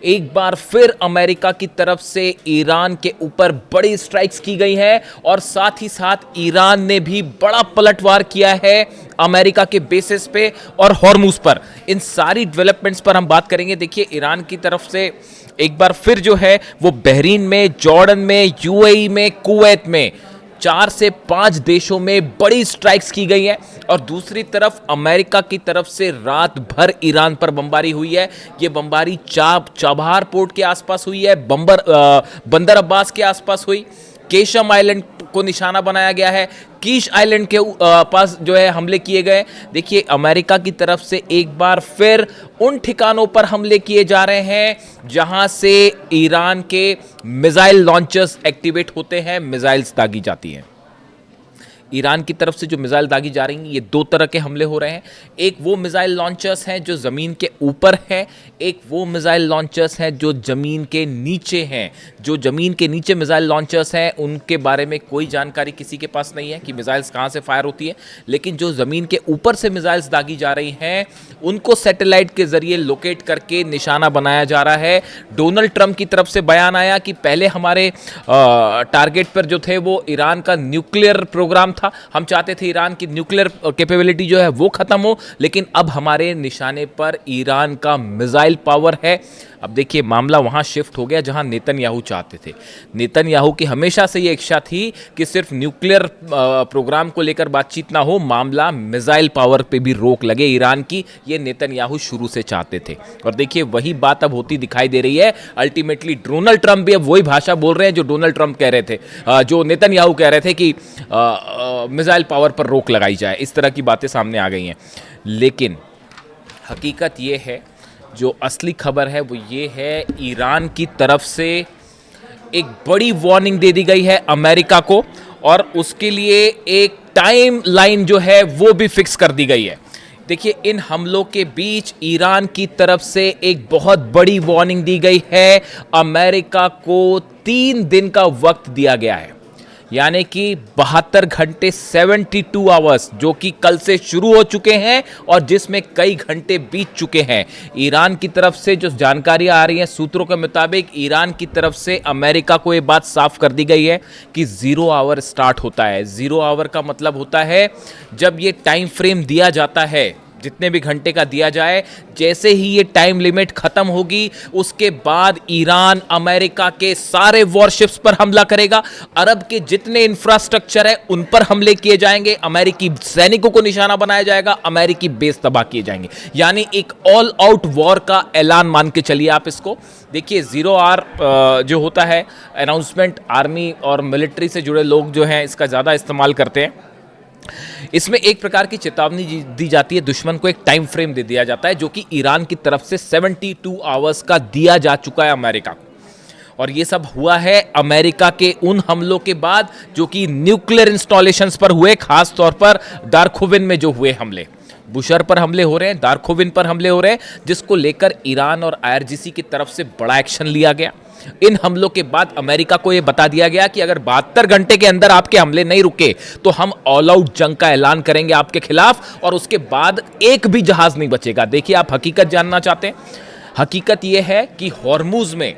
एक बार फिर अमेरिका की तरफ से ईरान के ऊपर बड़ी स्ट्राइक्स की गई हैं और साथ ही साथ ईरान ने भी बड़ा पलटवार किया है अमेरिका के बेसिस पे और हॉर्मुज पर। इन सारी डेवलपमेंट्स पर हम बात करेंगे। देखिए, ईरान की तरफ से एक बार फिर जो है वो बहरीन में, जॉर्डन में, यूएई में, कुवैत में 4 से 5 देशों में बड़ी स्ट्राइक्स की गई हैं और दूसरी तरफ अमेरिका की तरफ से रात भर ईरान पर बमबारी हुई है। ये बमबारी चाबहार पोर्ट के आसपास हुई है, बंदर अब्बास के आसपास हुई, केशम आइलैंड को निशाना बनाया गया है, कीश आइलैंड के पास जो है हमले किए गए। देखिए, अमेरिका की तरफ से एक बार फिर उन ठिकानों पर हमले किए जा रहे हैं जहां से ईरान के मिसाइल लॉन्चर्स एक्टिवेट होते हैं, मिसाइल्स दागी जाती हैं। ईरान की तरफ से जो मिसाइल दागी जा रही हैं, ये 2 तरह के हमले हो रहे हैं। एक वो मिसाइल लॉन्चर्स हैं जो ज़मीन के ऊपर हैं, एक वो मिसाइल लॉन्चर्स हैं जो ज़मीन के नीचे हैं। जो ज़मीन के नीचे मिसाइल लॉन्चर्स हैं उनके बारे में कोई जानकारी किसी के पास नहीं है कि मिसाइल्स कहाँ से फायर होती है, लेकिन जो ज़मीन के ऊपर से मिसाइल्स दागी जा रही हैं उनको सैटेलाइट के ज़रिए लोकेट करके निशाना बनाया जा रहा है। डोनाल्ड ट्रंप की तरफ से बयान आया कि पहले हमारे टारगेट पर जो थे वो ईरान का न्यूक्लियर प्रोग्राम था। हम चाहते थे ईरान की न्यूक्लियर कैपेबिलिटी जो है वो खत्म हो, लेकिन अब हमारे निशाने पर ईरान का मिसाइल पावर है। अब देखिए, मामला वहां शिफ्ट हो गया जहां नेतन्याहू चाहते थे। नेतन्याहू की हमेशा से ये इच्छा थी कि सिर्फ न्यूक्लियर प्रोग्राम को लेकर बातचीत ना हो, मामला मिसाइल पावर पे भी रोक लगे ईरान की। ये नेतन्याहू शुरू से चाहते थे और देखिए वही बात अब होती दिखाई दे रही है। अल्टीमेटली डोनाल्ड ट्रंप भी अब वही भाषा बोल रहे हैं जो डोनाल्ड ट्रंप कह रहे थे, जो नेतन्याहू कह रहे थे कि मिसाइल पावर पर रोक लगाई जाए। इस तरह की बातें सामने आ गई हैं, लेकिन हकीकत ये है, जो असली खबर है वो ये है, ईरान की तरफ से एक बड़ी वार्निंग दे दी गई है अमेरिका को और उसके लिए एक टाइम लाइन जो है वो भी फिक्स कर दी गई है। देखिए, इन हमलों के बीच ईरान की तरफ से एक बहुत बड़ी वार्निंग दी गई है। अमेरिका को 3 दिन का वक्त दिया गया है, यानी कि 72 घंटे 72 आवर्स, जो कि कल से शुरू हो चुके हैं और जिसमें कई घंटे बीत चुके हैं। ईरान की तरफ से जो जानकारियां आ रही हैं सूत्रों के मुताबिक, ईरान की तरफ से अमेरिका को ये बात साफ कर दी गई है कि 0 आवर स्टार्ट होता है। 0 आवर का मतलब होता है जब ये टाइम फ्रेम दिया जाता है, जितने भी घंटे का दिया जाए, जैसे ही ये टाइम लिमिट खत्म होगी उसके बाद ईरान अमेरिका के सारे वॉरशिप्स पर हमला करेगा। अरब के जितने इंफ्रास्ट्रक्चर है उन पर हमले किए जाएंगे, अमेरिकी सैनिकों को निशाना बनाया जाएगा, अमेरिकी बेस तबाह किए जाएंगे। यानी एक ऑल आउट वॉर का ऐलान मान के चलिए आप इसको। देखिए, 0 आवर जो होता है अनाउंसमेंट, आर्मी और मिलिट्री से जुड़े लोग जो हैं इसका ज़्यादा इस्तेमाल करते हैं। इसमें एक प्रकार की चेतावनी दी जाती है, दुश्मन को एक टाइम फ्रेम दे दिया जाता है, जो कि ईरान की तरफ से 72 आवर्स का दिया जा चुका है अमेरिका को। और ये सब हुआ है अमेरिका के उन हमलों के बाद जो कि न्यूक्लियर इंस्टॉलेशंस पर हुए, खास तौर पर दारखुविन में जो हुए हमले। बुशर पर हमले हो रहे हैं, दारखुविन पर हमले हो रहे हैं, जिसको लेकर ईरान और आईआरजीसी की तरफ से बड़ा एक्शन लिया गया। इन हमलों के बाद अमेरिका को यह बता दिया गया कि अगर 72 घंटे के अंदर आपके हमले नहीं रुके तो हम ऑल आउट जंग का ऐलान करेंगे आपके खिलाफ और उसके बाद एक भी जहाज नहीं बचेगा। देखिए, आप हकीकत जानना चाहते हैं, हकीकत यह है कि हॉर्मुज में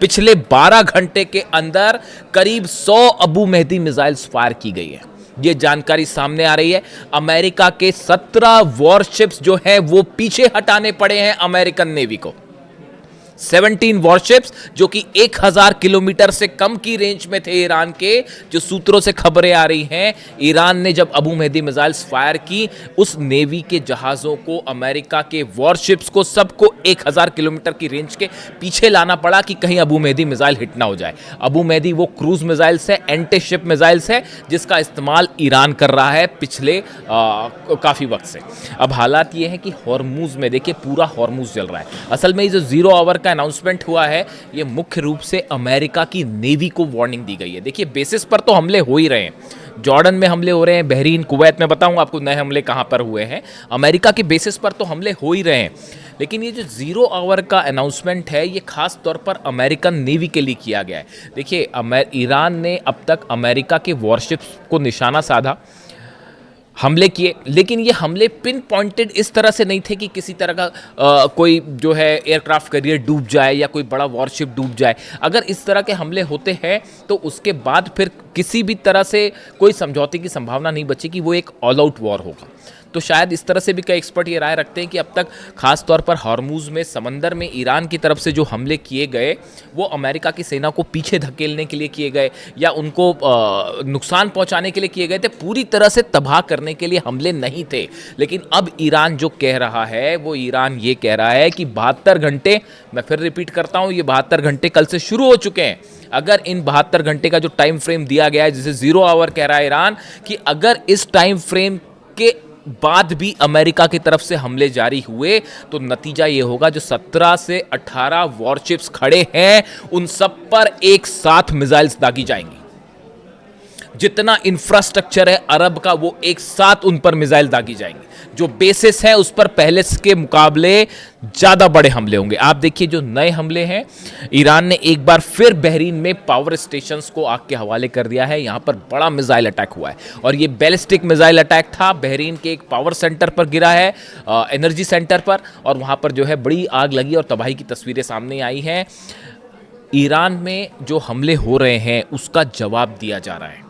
पिछले 12 घंटे के अंदर करीब 100 अबू मेहदी मिसाइल्स फायर की गई है। ये जानकारी सामने आ रही है। अमेरिका के 17 वॉरशिप्स जो हैं वो पीछे हटाने पड़े हैं अमेरिकन नेवी को। 17 वॉरशिप्स जो कि 1000 किलोमीटर से कम की रेंज में थे ईरान के, जो सूत्रों से खबरें आ रही हैं। ईरान ने जब अबू मेहदी मिसाइल्स फायर की, उस नेवी के जहाज़ों को, अमेरिका के वॉरशिप्स को, सबको 1000 किलोमीटर की रेंज के पीछे लाना पड़ा कि कहीं अबू मेहदी मिसाइल हिट ना हो जाए। अबू मेहदी वो क्रूज मिसाइल्स है, एंटी शिप मिसाइल्स है, जिसका इस्तेमाल ईरान कर रहा है पिछले काफ़ी वक्त से। अब हालात ये है कि हॉर्मुज में देखिए, पूरा हॉर्मुज जल रहा है। असल में ये जो 0 आवर का अनाउंसमेंट हुआ है, ये मुख्य रूप से अमेरिका की नेवी को वार्निंग दी गई है। देखिए, बेसिस पर तो हमले हो ही रहे हैं, जॉर्डन में हमले हो रहे हैं, बहरीन, कुवैत में बताऊंगा आपको नए हमले कहां पर हुए हैं। अमेरिका के बेसिस पर तो हमले हो ही रहे हैं, लेकिन ये जो 0 आवर का अनाउंसमेंट है ये खास तौर पर अमेरिकन नेवी के लिए किया गया है। देखिए, ईरान ने अब तक अमेरिका के वॉरशिप्स को निशाना साधा, हमले किए, लेकिन ये हमले पिन पॉइंटेड इस तरह से नहीं थे कि किसी तरह का कोई जो है एयरक्राफ्ट कैरियर डूब जाए या कोई बड़ा वॉरशिप डूब जाए। अगर इस तरह के हमले होते हैं तो उसके बाद फिर किसी भी तरह से कोई समझौते की संभावना नहीं बची कि वो एक ऑल आउट वॉर होगा। तो शायद इस तरह से भी कई एक्सपर्ट ये राय रखते हैं कि अब तक खास तौर पर हॉर्मूज में समंदर में ईरान की तरफ से जो हमले किए गए वो अमेरिका की सेना को पीछे धकेलने के लिए किए गए या उनको नुकसान पहुंचाने के लिए किए गए थे, पूरी तरह से तबाह करने के लिए हमले नहीं थे। लेकिन अब ईरान जो कह रहा है वो ईरान ये कह रहा है कि 72 घंटे, मैं फिर रिपीट करता हूं, ये 72 घंटे कल से शुरू हो चुके हैं। अगर इन 72 घंटे का जो टाइम फ्रेम दिया गया है, जिसे 0 आवर कह रहा है ईरान, कि अगर इस टाइम फ्रेम के बाद भी अमेरिका की तरफ से हमले जारी हुए तो नतीजा यह होगा जो 17 से 18 वॉरशिप्स खड़े हैं उन सब पर एक साथ मिसाइल्स दागी जाएंगी। जितना इंफ्रास्ट्रक्चर है अरब का वो एक साथ उन पर मिसाइल दागी जाएंगे। जो बेसिस है उस पर पहले के मुकाबले ज्यादा बड़े हमले होंगे। आप देखिए जो नए हमले हैं, ईरान ने एक बार फिर बहरीन में पावर स्टेशंस को आग के हवाले कर दिया है। यहां पर बड़ा मिसाइल अटैक हुआ है और ये बैलिस्टिक मिसाइल अटैक था। बहरीन के एक पावर सेंटर पर गिरा है, एनर्जी सेंटर पर, और वहां पर जो है बड़ी आग लगी और तबाही की तस्वीरें सामने आई हैं। ईरान में जो हमले हो रहे हैं उसका जवाब दिया जा रहा है।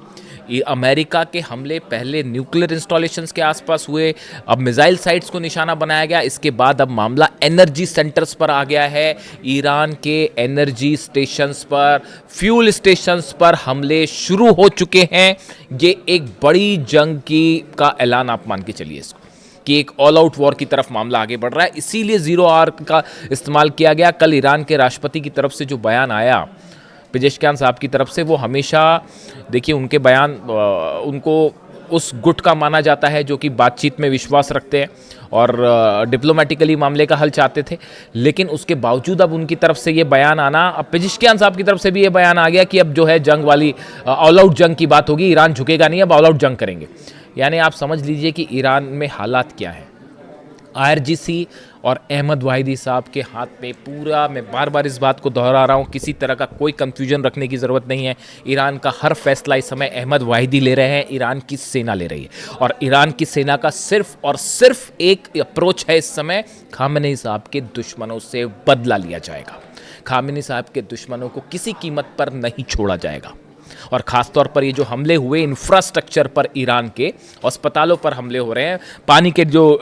ये अमेरिका के हमले पहले न्यूक्लियर इंस्टॉलेशंस के आसपास हुए, अब मिसाइल साइट्स को निशाना बनाया गया, इसके बाद अब मामला एनर्जी सेंटर्स पर आ गया है। ईरान के एनर्जी स्टेशंस पर, फ्यूल स्टेशंस पर हमले शुरू हो चुके हैं। ये एक बड़ी जंग का ऐलान आप मान के चलिए इसको, कि एक ऑल आउट वॉर की तरफ मामला आगे बढ़ रहा है। इसीलिए 0 आवर का इस्तेमाल किया गया। कल ईरान के राष्ट्रपति की तरफ से जो बयान आया पेजेश्कियान साहब की तरफ से, वो हमेशा देखिए उनके बयान उनको उस गुट का माना जाता है जो कि बातचीत में विश्वास रखते हैं और डिप्लोमेटिकली मामले का हल चाहते थे। लेकिन उसके बावजूद अब उनकी तरफ से ये बयान आना, अब पेजेश्कियान साहब की तरफ से भी ये बयान आ गया कि अब जो है जंग वाली ऑल आउट जंग की बात होगी, ईरान झुकेगा नहीं, अब ऑल आउट जंग करेंगे। यानी आप समझ लीजिए कि ईरान में हालात क्या है। IRGC और अहमद वाहिदी साहब के हाथ में पूरा, मैं बार बार इस बात को दोहरा रहा हूँ, किसी तरह का कोई कंफ्यूजन रखने की ज़रूरत नहीं है। ईरान का हर फैसला इस समय अहमद वाहिदी ले रहे हैं, ईरान की सेना ले रही है। और ईरान की सेना का सिर्फ और सिर्फ एक अप्रोच है इस समय, खामेनी साहब के दुश्मनों से बदला लिया जाएगा। खामेनी साहब के दुश्मनों को किसी कीमत पर नहीं छोड़ा जाएगा। और ख़ास तौर पर ये जो हमले हुए इंफ्रास्ट्रक्चर पर, ईरान के अस्पतालों पर हमले हो रहे हैं, पानी के जो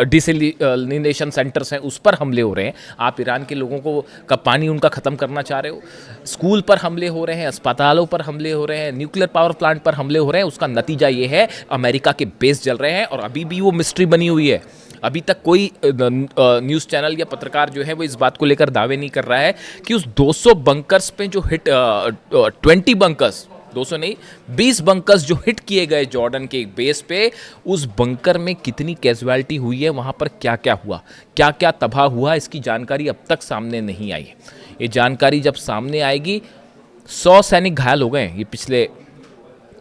डिसैलिनेशन सेंटर्स हैं उस पर हमले हो रहे हैं। आप ईरान के लोगों को का पानी उनका ख़त्म करना चाह रहे हो। स्कूल पर हमले हो रहे हैं, अस्पतालों पर हमले हो रहे हैं, न्यूक्लियर पावर प्लांट पर हमले हो रहे हैं। उसका नतीजा ये है अमेरिका के बेस जल रहे हैं और अभी भी वो मिस्ट्री बनी हुई है। अभी तक कोई न्यूज़ चैनल या पत्रकार जो है वो इस बात को लेकर दावे नहीं कर रहा है कि उस 200 बंकर्स पे जो हिट 20 बंकर्स, 200 नहीं 20 बंकर्स जो हिट किए गए जॉर्डन के एक बेस पे, उस बंकर में कितनी कैजुअलिटी हुई है, वहाँ पर क्या क्या हुआ, क्या क्या तबाह हुआ, इसकी जानकारी अब तक सामने नहीं आई है। ये जानकारी जब सामने आएगी, 100 सैनिक घायल हो गए ये पिछले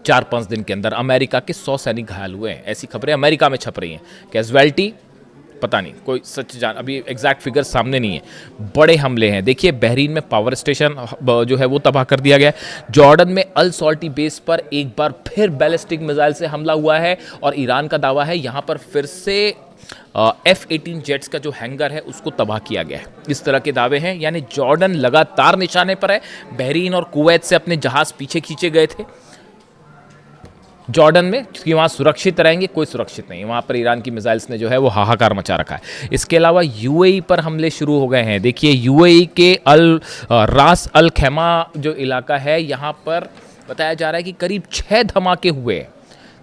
4-5 दिन के अंदर। अमेरिका के 100 सैनिक घायल हुए हैं, ऐसी खबरें अमेरिका में छप रही हैं। कैजुअलिटी पता नहीं, कोई सच अभी एग्जैक्ट फिगर सामने नहीं है। बड़े हमले हैं। देखिए बहरीन में पावर स्टेशन जो है वो तबाह कर दिया गया। जॉर्डन में अल सॉल्टी बेस पर एक बार फिर बैलिस्टिक मिसाइल से हमला हुआ है और ईरान का दावा है यहाँ पर फिर से F-18 जेट्स का जो हैंगर है उसको तबाह किया गया है। इस तरह के दावे हैं। यानी जॉर्डन लगातार निशाने पर है। बहरीन और कुवैत से अपने जहाज पीछे खींचे गए थे जॉर्डन में कि वहाँ सुरक्षित रहेंगे, कोई सुरक्षित नहीं। वहाँ पर ईरान की मिसाइल्स ने जो है वो हाहाकार मचा रखा है। इसके अलावा UAE पर हमले शुरू हो गए हैं। देखिए UAE के रास अल खैमा जो इलाका है, यहाँ पर बताया जा रहा है कि करीब 6 धमाके हुए।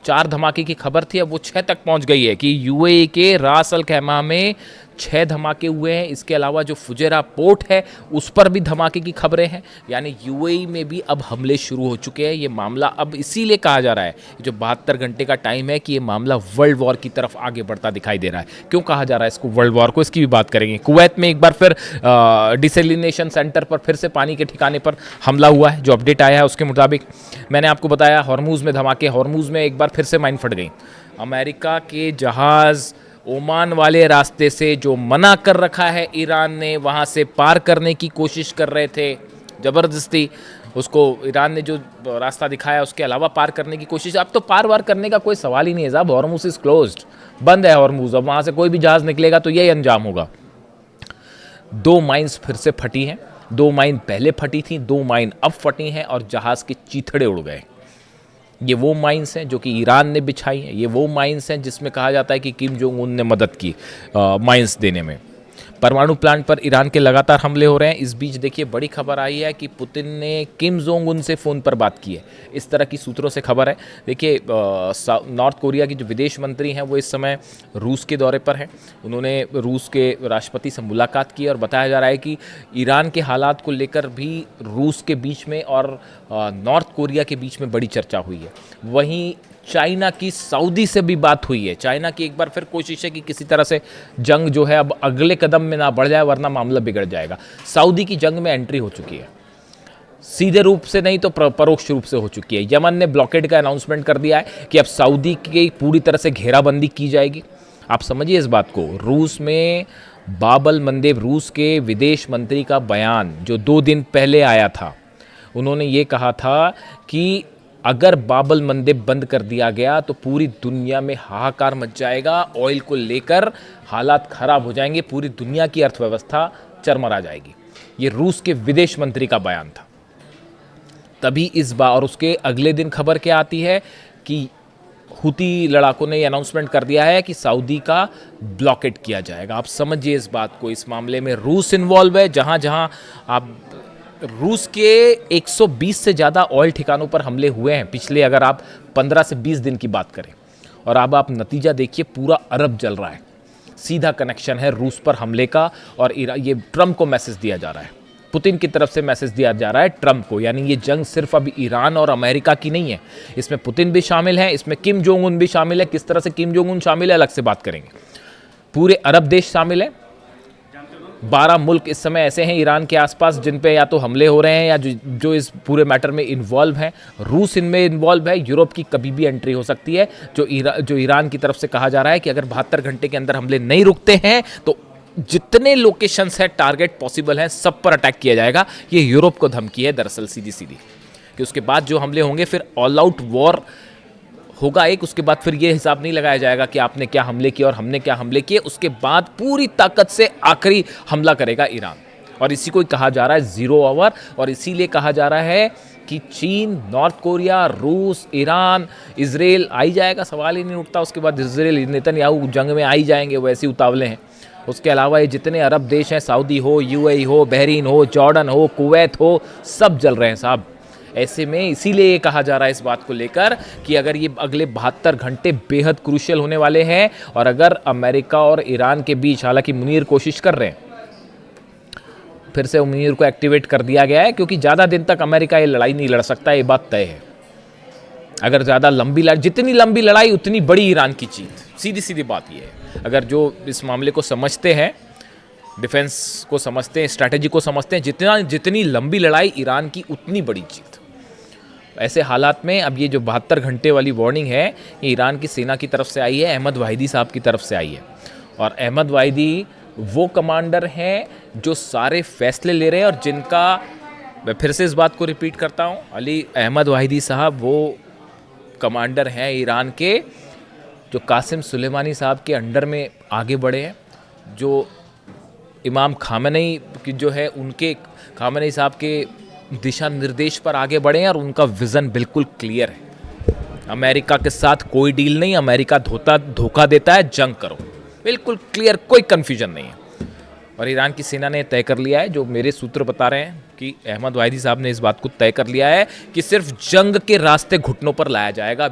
4 धमाके की खबर थी, अब वो 6 तक पहुँच गई है कि UAE के रास अल खैमा में 6 धमाके हुए हैं। इसके अलावा जो फुजेरा पोर्ट है उस पर भी धमाके की खबरें हैं। यानी UAE में भी अब हमले शुरू हो चुके हैं। ये मामला अब इसीलिए कहा जा रहा है, जो 72 घंटे का टाइम है, कि ये मामला वर्ल्ड वॉर की तरफ आगे बढ़ता दिखाई दे रहा है। क्यों कहा जा रहा है इसको वर्ल्ड वॉर को, इसकी भी बात करेंगे। कुवैत में एक बार फिर डिसैलिनेशन सेंटर पर फिर से पानी के ठिकाने पर हमला हुआ है। जो अपडेट आया है उसके मुताबिक मैंने आपको बताया हॉर्मूज में धमाके, हॉर्मूज में एक बार फिर से माइन फट गई। अमेरिका के जहाज़ ओमान वाले रास्ते से जो मना कर रखा है ईरान ने, वहाँ से पार करने की कोशिश कर रहे थे ज़बरदस्ती, उसको ईरान ने जो रास्ता दिखाया उसके अलावा पार करने की कोशिश, अब तो पार वार करने का कोई सवाल ही नहीं है साहब। हॉर्मुज़ इज़ क्लोज्ड, बंद है हॉर्मुज़, अब वहाँ से कोई भी जहाज़ निकलेगा तो यही अंजाम होगा। 2 माइन्स फिर से फटी हैं, 2 माइन पहले फटी थी, 2 माइन अब फटी हैं और जहाज़ के चीथड़े उड़ गए। ये वो माइन्स हैं जो कि ईरान ने बिछाई हैं, ये वो माइन्स हैं जिसमें कहा जाता है कि किम जोंग उन ने मदद की माइन्स देने में। परमाणु प्लांट पर ईरान के लगातार हमले हो रहे हैं। इस बीच देखिए बड़ी खबर आई है कि पुतिन ने किम जोंग उन से फ़ोन पर बात की है, इस तरह की सूत्रों से खबर है। देखिए नॉर्थ कोरिया की जो विदेश मंत्री हैं वो इस समय रूस के दौरे पर हैं। उन्होंने रूस के राष्ट्रपति से मुलाकात की और बताया जा रहा है कि ईरान के हालात को लेकर भी रूस के बीच में और नॉर्थ कोरिया के बीच में बड़ी चर्चा हुई है। वहीं चाइना की सऊदी से भी बात हुई है। चाइना की एक बार फिर कोशिश है कि किसी तरह से जंग जो है अब अगले कदम में ना बढ़ जाए वरना मामला बिगड़ जाएगा। सऊदी की जंग में एंट्री हो चुकी है, सीधे रूप से नहीं तो परोक्ष रूप से हो चुकी है। यमन ने ब्लॉकेड का अनाउंसमेंट कर दिया है कि अब सऊदी की पूरी तरह से घेराबंदी की जाएगी। आप समझिए इस बात को। रूस में बाबल मंदेव, रूस के विदेश मंत्री का बयान जो 2 दिन पहले आया था, उन्होंने ये कहा था कि अगर बाबल मंदेब बंद कर दिया गया तो पूरी दुनिया में हाहाकार मच जाएगा, ऑयल को लेकर हालात खराब हो जाएंगे, पूरी दुनिया की अर्थव्यवस्था चरमरा जाएगी। ये रूस के विदेश मंत्री का बयान था। तभी इस बार और उसके अगले दिन खबर क्या आती है कि हुती लड़ाकों ने ये अनाउंसमेंट कर दिया है कि सऊदी का ब्लॉकेट किया जाएगा। आप समझिए इस बात को। इस मामले में रूस इन्वॉल्व है। जहाँ जहाँ आप रूस के 120 से ज़्यादा ऑयल ठिकानों पर हमले हुए हैं पिछले, अगर आप 15 से 20 दिन की बात करें। और अब आप नतीजा देखिए, पूरा अरब जल रहा है। सीधा कनेक्शन है रूस पर हमले का और ये ट्रंप को मैसेज दिया जा रहा है, पुतिन की तरफ से मैसेज दिया जा रहा है ट्रंप को। यानी ये जंग सिर्फ अभी ईरान और अमेरिका की नहीं है, इसमें पुतिन भी शामिल है, इसमें किम जोंग उन भी शामिल है। किस तरह से किम जोंग उन शामिल है अलग से बात करेंगे। पूरे अरब देश शामिल है। 12 मुल्क इस समय ऐसे हैं ईरान के आसपास जिन पे या तो हमले हो रहे हैं या जो इस पूरे मैटर में इन्वॉल्व हैं। रूस इनमें इन्वॉल्व है। यूरोप की कभी भी एंट्री हो सकती है। जो ईरान की तरफ से कहा जा रहा है कि अगर 72 घंटे के अंदर हमले नहीं रुकते हैं तो जितने लोकेशंस है टारगेट पॉसिबल हैं सब पर अटैक किया जाएगा। ये यूरोप को धमकी है दरअसल सीधी सीधी, कि उसके बाद जो हमले होंगे फिर ऑल आउट वॉर होगा एक। उसके बाद फिर ये हिसाब नहीं लगाया जाएगा कि आपने क्या हमले किए और हमने क्या हमले किए। उसके बाद पूरी ताकत से आखिरी हमला करेगा ईरान। और इसी को कहा जा रहा है 0 आवर। और इसीलिए कहा जा रहा है कि चीन, नॉर्थ कोरिया, रूस, ईरान, इजराइल आई जाएगा, सवाल ही नहीं उठता। उसके बाद इजराइल, नेतन्याहू जंग में आई जाएंगे, वैसे उतावले हैं। उसके अलावा ये जितने अरब देश हैं, सऊदी हो, यूएई हो, बहरीन हो, जॉर्डन हो, कुवैत हो, सब जल रहे हैं साहब। ऐसे में इसीलिए ये कहा जा रहा है इस बात को लेकर कि अगर ये अगले 72 घंटे बेहद क्रूशियल होने वाले हैं और अगर अमेरिका और ईरान के बीच, हालांकि मुनीर कोशिश कर रहे हैं, फिर से मुनीर को एक्टिवेट कर दिया गया है क्योंकि ज़्यादा दिन तक अमेरिका ये लड़ाई नहीं लड़ सकता, ये बात तय है। अगर ज़्यादा लंबी जितनी लंबी लड़ाई उतनी बड़ी ईरान की जीत। सीधी सीधी बात ये है। अगर जो इस मामले को समझते हैं, डिफेंस को समझते हैं, स्ट्रैटेजी को समझते हैं, जितनी लंबी लड़ाई ईरान की उतनी बड़ी जीत। ऐसे हालात में अब ये जो 72 घंटे वाली वार्निंग है ये ईरान की सेना की तरफ से आई है, अहमद वाहिदी साहब की तरफ से आई है। और अहमद वाहिदी वो कमांडर हैं जो सारे फैसले ले रहे हैं और जिनका, मैं फिर से इस बात को रिपीट करता हूँ, अली अहमद वाहिदी साहब वो कमांडर हैं ईरान के जो कासिम सुलेमानी साहब के अंडर में आगे बढ़े हैं, जो इमाम खामेनी की जो है उनके खामेनी साहब के दिशा निर्देश पर आगे बढ़े हैं और उनका विज़न बिल्कुल क्लियर है। अमेरिका के साथ कोई डील नहीं, अमेरिका धोखा देता है, जंग करो, बिल्कुल क्लियर, कोई कन्फ्यूजन नहीं है। और ईरान की सेना ने तय कर लिया है, जो मेरे सूत्र बता रहे हैं कि अहमद वाहिदी साहब ने इस बात को तय कर लिया है कि सिर्फ जंग के रास्ते घुटनों पर लाया जाएगा।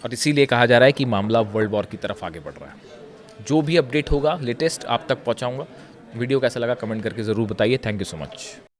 और इसीलिए कहा जा रहा है कि मामला वर्ल्ड वॉर की तरफ आगे बढ़ रहा है। जो भी अपडेट होगा लेटेस्ट आप तक पहुंचाऊंगा। वीडियो कैसा लगा कमेंट करके ज़रूर बताइए। Thank you so much.